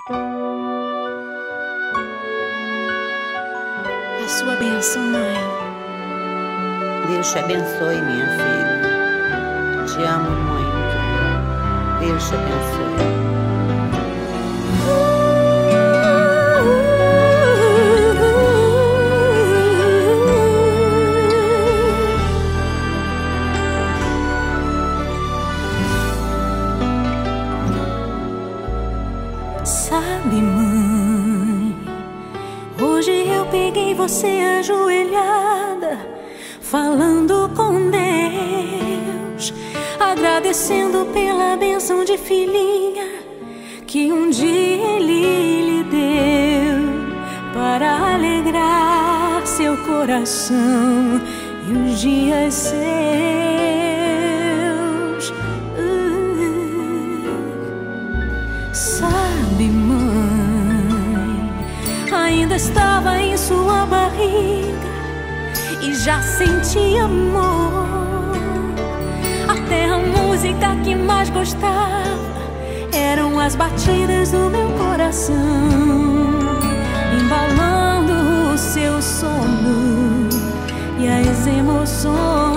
A sua bênção, mãe. Deus te abençoe, minha filha. Te amo muito. Deus te abençoe. Sabe, mãe, hoje eu peguei você ajoelhada, falando com Deus, agradecendo pela bênção de filhinha que um dia Ele lhe deu, para alegrar seu coração e os dias seus. Sabe, mãe, ainda estava em sua barriga e já sentia amor. Até a música que mais gostava eram as batidas do meu coração, embalando o seu sono e as emoções.